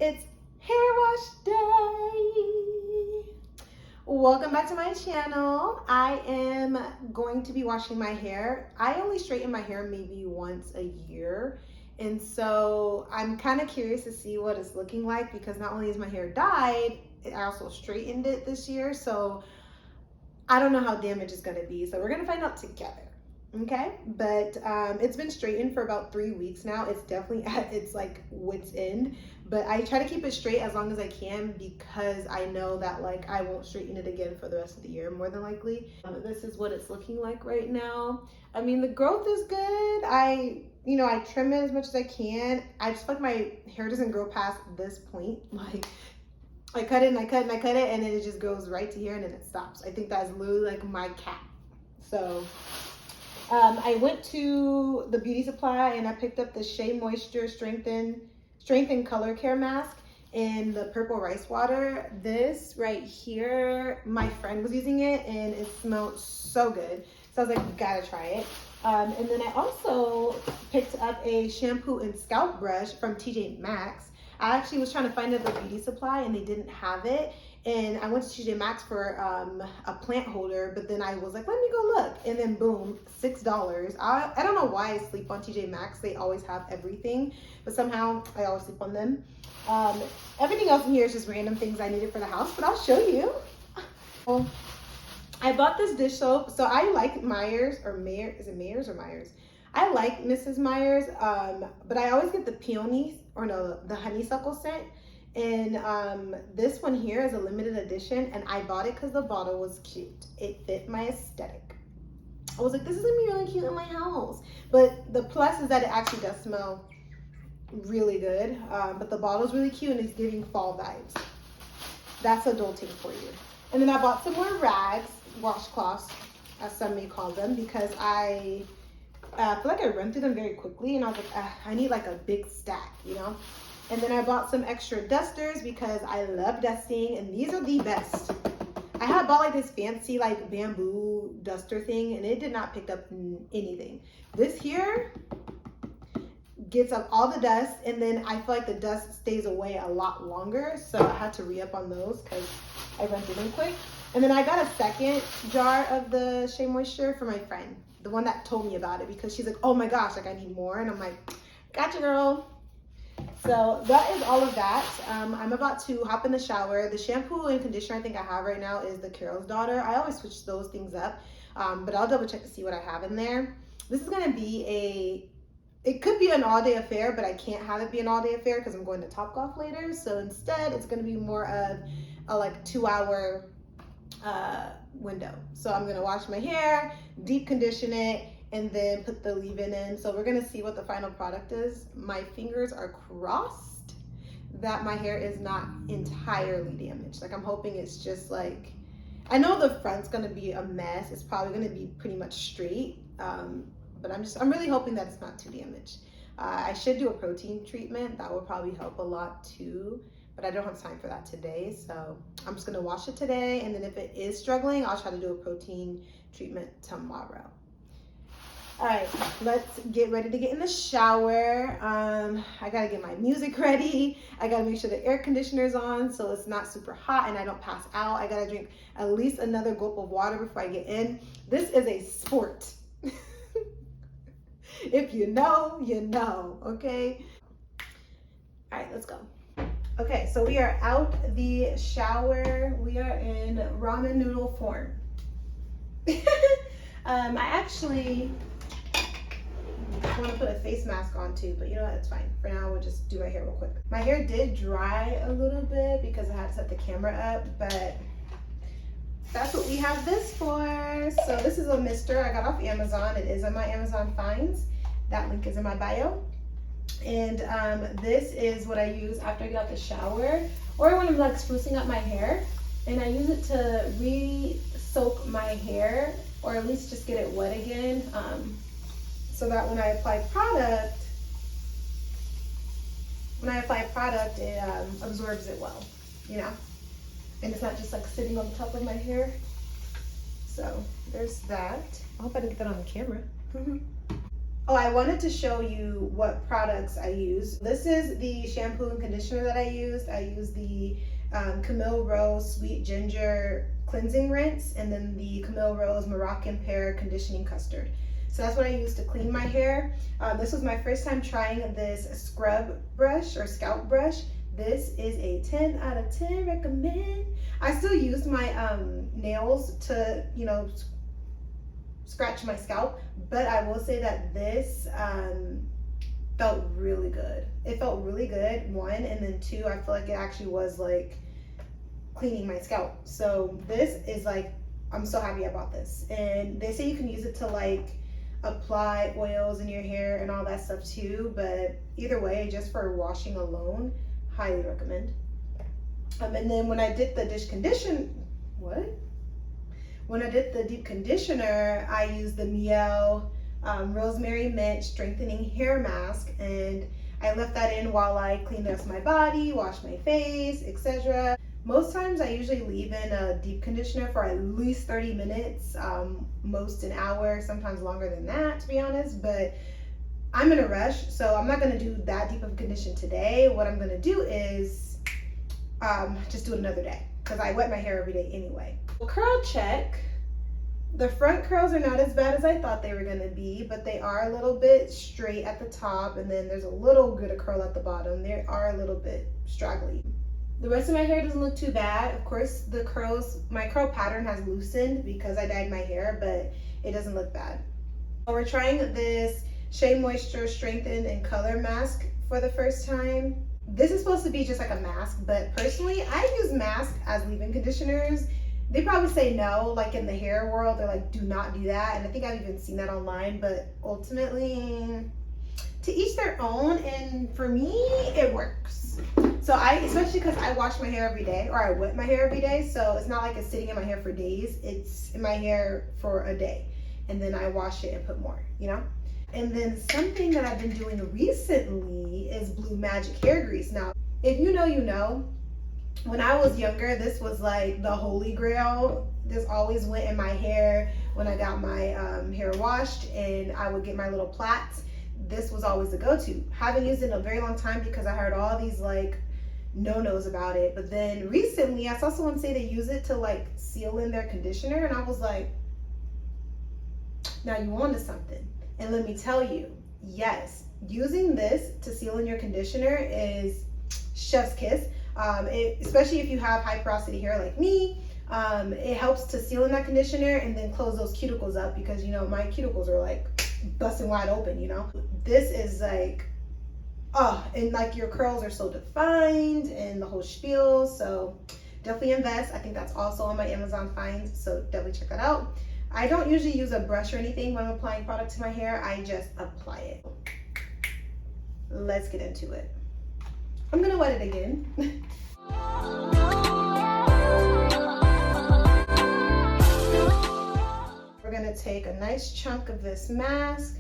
It's hair wash day. Welcome back to my channel. I am going to be washing my hair. I only straighten my hair maybe once a year. And so I'm kind of curious to see what it's looking like because not only is my hair dyed, I also straightened it this year. So I don't know how damaged it's gonna be. So we're gonna find out together. Okay, but it's been straightened for about 3 weeks now. It's definitely at its like wit's end, but I try to keep it straight as long as I can because I know that like I won't straighten it again for the rest of the year more than likely. This is what it's looking like right now. I mean, the growth is good. I trim it as much as I can. I just feel like my hair doesn't grow past this point. Like I cut it and I cut it and I cut it and then it just goes right to here and then it stops. I think that's literally like my cap. So I went to the beauty supply and I picked up the Shea Moisture Strengthen Color Care Mask in the purple rice water. This right here, my friend was using it and it smelled so good. So I was like, you gotta try it. And then I also picked up a shampoo and scalp brush from TJ Maxx. I actually was trying to find it at the beauty supply and they didn't have it. And I went to TJ Maxx for a plant holder, but then I was like, let me go look. And then boom, $6. I don't know why I sleep on TJ Maxx. They always have everything, but somehow I always sleep on them. Everything else in here is just random things I needed for the house, but I'll show you. I bought this dish soap. So I like Myers or Mayer. Is it Mayers or Myers? I like Mrs. Myers, but I always get the peony, or no, the honeysuckle scent. And this one here is a limited edition and I bought it because the bottle was cute. It fit my aesthetic. I was like, this is gonna be really cute in my house. But the plus is that it actually does smell really good. But the bottle's really cute and it's giving fall vibes. That's adulting for you. And then I bought some more rags, washcloths, as some may call them, because I feel like I run through them very quickly and I was like, I need like a big stack, you know? And then I bought some extra dusters because I love dusting and these are the best. I had bought like this fancy like bamboo duster thing and it did not pick up anything. This here gets up all the dust and then I feel like the dust stays away a lot longer. So I had to re-up on those because I run through them quick. And then I got a second jar of the Shea Moisture for my friend, the one that told me about it because she's like, oh my gosh, like I need more. And I'm like, gotcha girl. So that is all of that. I'm about to hop in the shower. The shampoo and conditioner I think I have right now is the Carol's Daughter. I always switch those things up, but I'll double check to see what I have in there. This is gonna be it could be an all day affair, but I can't have it be an all day affair because I'm going to Topgolf later. So instead it's gonna be more of a like 2-hour window. So I'm gonna wash my hair, deep condition it, and then put the leave-in in. So we're gonna see what the final product is. My fingers are crossed that my hair is not entirely damaged. Like I'm hoping it's just like, I know the front's gonna be a mess. It's probably gonna be pretty much straight, but I'm really hoping that it's not too damaged. I should do a protein treatment. That will probably help a lot too, but I don't have time for that today. So I'm just gonna wash it today. And then if it is struggling, I'll try to do a protein treatment tomorrow. All right, let's get ready to get in the shower. I gotta get my music ready. I gotta make sure the air conditioner's on so it's not super hot and I don't pass out. I gotta drink at least another gulp of water before I get in. This is a sport. If you know, you know, okay? All right, let's go. Okay, so we are out the shower. We are in ramen noodle form. I actually want to put a face mask on too, but you know what, it's fine. For now, we'll just do my hair real quick. My hair did dry a little bit because I had to set the camera up, but that's what we have this for. So this is a mister I got off Amazon. It is on my Amazon finds. That link is in my bio. And this is what I use after I get out the shower or when I'm like sprucing up my hair. And I use it to re-soak my hair or at least just get it wet again. So that when I apply product, it absorbs it well, you know? And it's not just like sitting on the top of my hair. So there's that. I hope I didn't get that on the camera. Oh, I wanted to show you what products I use. This is the shampoo and conditioner that I used. I used the Camille Rose Sweet Ginger Cleansing Rinse, and then the Camille Rose Moroccan Pear Conditioning Custard. So that's what I used to clean my hair. This was my first time trying this scrub brush or scalp brush. This is a 10 out of 10 recommend. I still use my nails to, you know, scratch my scalp, but I will say that this felt really good. It felt really good, one, and then two, I feel like it actually was like cleaning my scalp. So this is like, I'm so happy about this. And they say you can use it to like apply oils in your hair and all that stuff too, but either way, just for washing alone, highly recommend. And then when I did the when I did the deep conditioner, I used the Miel Rosemary Mint Strengthening Hair Mask, and I left that in while I cleaned the rest of my body, washed my face, etc. Most times I usually leave in a deep conditioner for at least 30 minutes, most an hour, sometimes longer than that, to be honest, but I'm in a rush, so I'm not gonna do that deep of a condition today. What I'm gonna do is just do it another day, because I wet my hair every day anyway. Curl check. The front curls are not as bad as I thought they were gonna be, but they are a little bit straight at the top, and then there's a little bit of curl at the bottom. They are a little bit straggly. The rest of my hair doesn't look too bad. Of course, the curls, my curl pattern has loosened because I dyed my hair, but it doesn't look bad. So we're trying this Shea Moisture Strengthen and Color Mask for the first time. This is supposed to be just like a mask, but personally, I use masks as leave-in conditioners. They probably say no, like in the hair world, they're like, do not do that. And I think I've even seen that online, but ultimately, to each their own. And for me, it works. So especially because I wash my hair every day, or I wet my hair every day. So it's not like it's sitting in my hair for days. It's in my hair for a day. And then I wash it and put more, you know? And then something that I've been doing recently is Blue Magic hair grease. Now, if you know, you know. When I was younger, this was like the holy grail. This always went in my hair when I got my hair washed, and I would get my little plaits. This was always the go-to. Haven't used it in a very long time because I heard all these like no-nos about it. But then recently I saw someone say they use it to like seal in their conditioner, and I was like, now you onto something. And let me tell you, yes, using this to seal in your conditioner is chef's kiss. Especially if you have high porosity hair like me, it helps to seal in that conditioner and then close those cuticles up, because you know my cuticles are like busting wide open, you know. This is like, and like your curls are so defined and the whole spiel. So definitely invest. I think that's also on my Amazon finds, so definitely check that out. I don't usually use a brush or anything when I'm applying product to my hair. I just apply it. Let's get into it. I'm gonna wet it again. We're gonna take a nice chunk of this mask.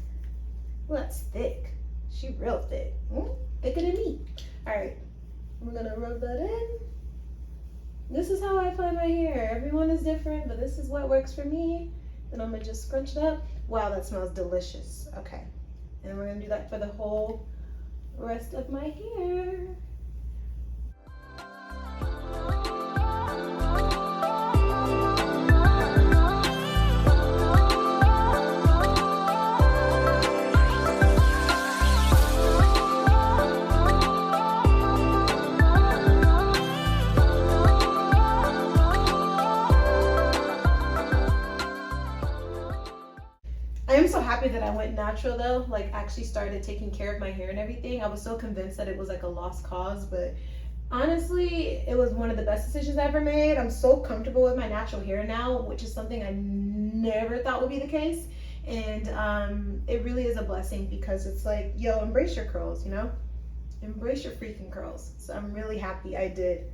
Well, that's thick. She real thick. Thicker than me. All right, we're gonna rub that in. This is how I apply my hair. Everyone is different, but this is what works for me. Then I'm gonna just scrunch it up. Wow, that smells delicious. Okay, and we're gonna do that for the whole rest of my hair. I am so happy that I went natural though, like actually started taking care of my hair and everything. I was so convinced that it was like a lost cause, but honestly, it was one of the best decisions I ever made. I'm so comfortable with my natural hair now, which is something I never thought would be the case. And it really is a blessing, because it's like, yo, embrace your curls, you know? Embrace your freaking curls. So I'm really happy I did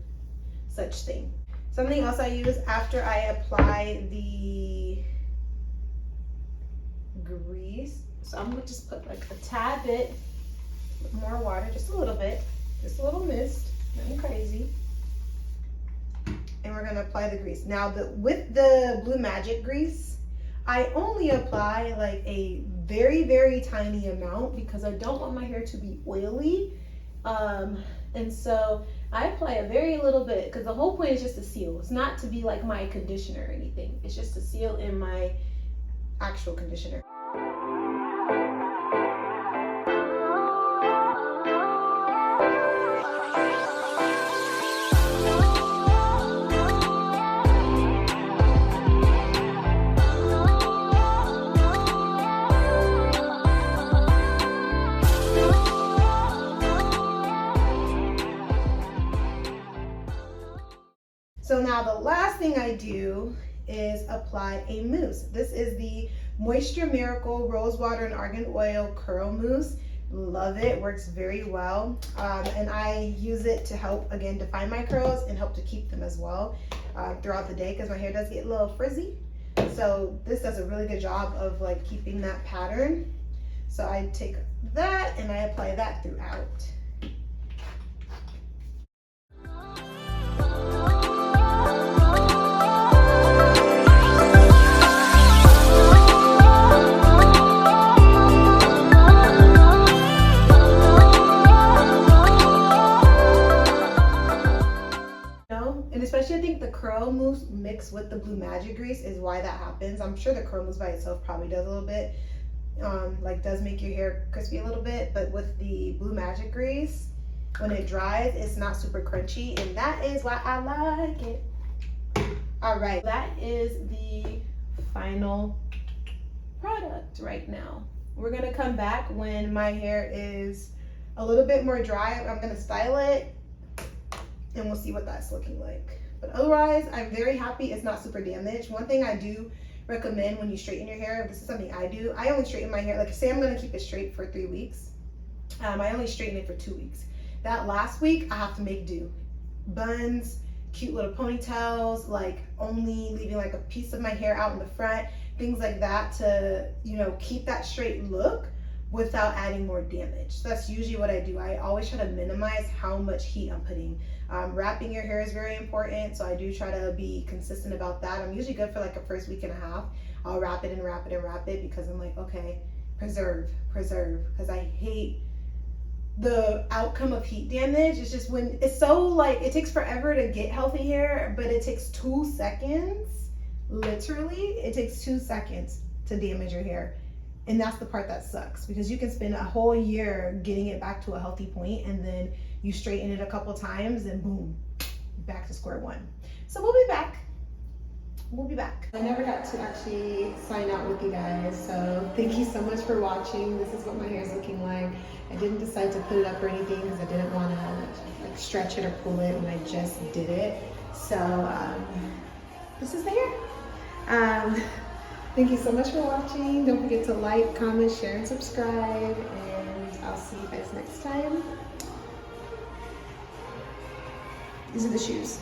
such thing. Something else I use after I apply the grease, so I'm gonna just put like a tad bit more water, just a little bit, just a little mist, nothing crazy, and we're gonna apply the grease. Now with the Blue Magic grease, I only apply like a very, very tiny amount because I don't want my hair to be oily. And so I apply a very little bit because the whole point is just to seal. It's not to be like my conditioner or anything. It's just to seal in my actual conditioner. So now the last thing I do is apply a mousse. This is the Moisture Miracle Rose Water and Argan Oil Curl Mousse. Love it, works very well. And I use it to help, again, define my curls and help to keep them as well throughout the day because my hair does get a little frizzy. So this does a really good job of like keeping that pattern. So I take that and I apply that throughout. I think the curl mousse mixed with the Blue Magic grease is why that happens. I'm sure the curl mousse by itself probably does a little bit, like does make your hair crispy a little bit, but with the Blue Magic grease, when it dries, it's not super crunchy, and that is why I like it. All right, that is the final product right now. We're gonna come back when my hair is a little bit more dry. I'm gonna style it, and we'll see what that's looking like. But otherwise, I'm very happy it's not super damaged. One thing I do recommend when you straighten your hair, this is something I do, I only straighten my hair, like say I'm gonna keep it straight for 3 weeks. I only straighten it for 2 weeks. That last week, I have to make do. Buns, cute little ponytails, like only leaving like a piece of my hair out in the front, things like that to, you know, keep that straight look without adding more damage. So that's usually what I do. I always try to minimize how much heat I'm putting. Wrapping your hair is very important, so I do try to be consistent about that. I'm usually good for like a first week and a half. I'll wrap it and wrap it and wrap it because I'm like, okay, preserve, because I hate the outcome of heat damage. It's just when it's so like, it takes forever to get healthy hair, but it takes 2 seconds, literally, it takes 2 seconds to damage your hair. And that's the part that sucks because you can spend a whole year getting it back to a healthy point and then you straighten it a couple times and boom, back to square one. So we'll be back. We'll be back. I never got to actually sign out with you guys, so thank you so much for watching. This is what my hair is looking like. I didn't decide to put it up or anything because I didn't want to like stretch it or pull it when I just did it. So this is the hair. Thank you so much for watching. Don't forget to like, comment, share, and subscribe. And I'll see you guys next time. These are the shoes.